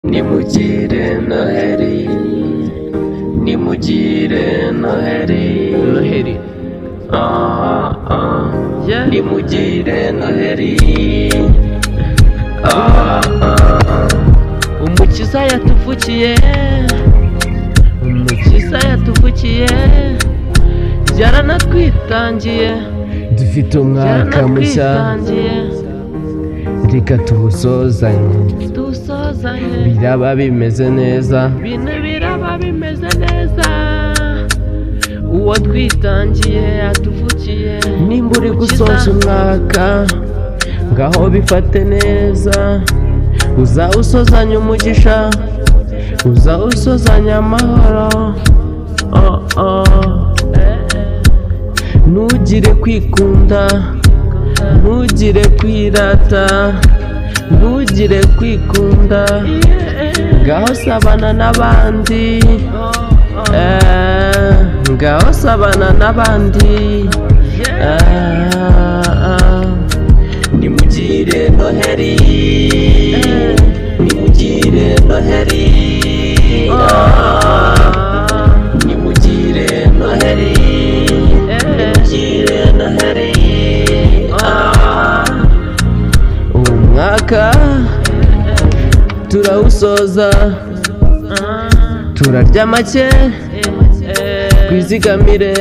Nimugire Noheli, nimugire Noheli, Noheli. Yeah. Nimugire Noheli, Umukiza yatuvukiye, Umukiza yatuvukiye, yaranatwitangiye, dufite umwaka mushya, reka tuwusozanye, biraba bimeze neza, biraba bimeze neza, uwo twitangiye yatuvukiye. nimba uri gusoza umwaka ngaho bifate neza, uzawusozanya umugisha, uzawusozanya amahoro. Ntugire kwikunda, ntugire kwirata, ntugire kwikunda, ngaho sabana n'abandi, ngaho sabana n'abandi. nimugire Noheli, nimugire Noheli, nimugire Noheli, nimugire Noheli. Umwaka turawusoza, turarya make, twizigamire,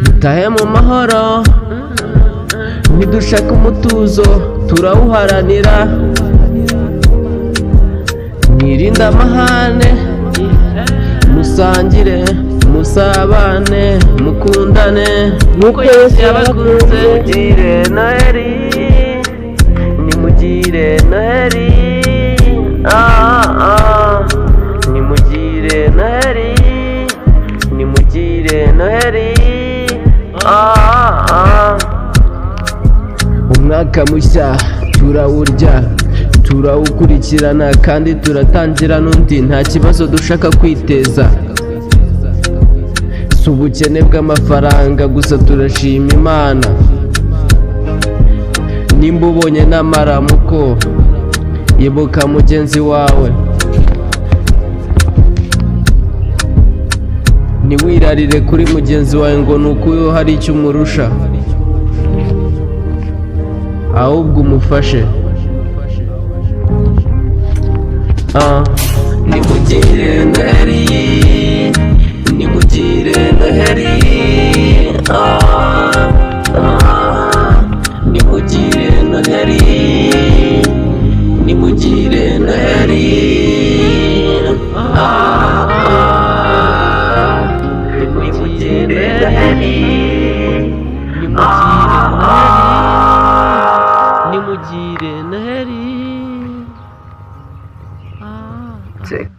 dutahe mu mahoro, nidushaka umutuzo turawuharanira, mwirinde amahane, musangire, musabane, mukundane nk'uko Yesu yabakunze. Nimugire Noheli, nimugire Noheli, nimugire Noheli, nimugire Noheli. Umwaka mushya turawurya, turawukurikirana kandi turatangira n'undi, nta kibazo dushaka kwiteza, si ubukene bw'amafaranga gusa, turashima Imana. Nimba ubonye n'amaramuko, ibuka mugenzi wawe, ntiwirarire kuri mugenzi wawe ngo ni uko hari icyo umurusha, ahubwo umufashe. Nimugire Noheli, nimugire Noheli, nimugire Noheli, nimugire Noheli, nimugire Noheli, nimugire Noheli. check.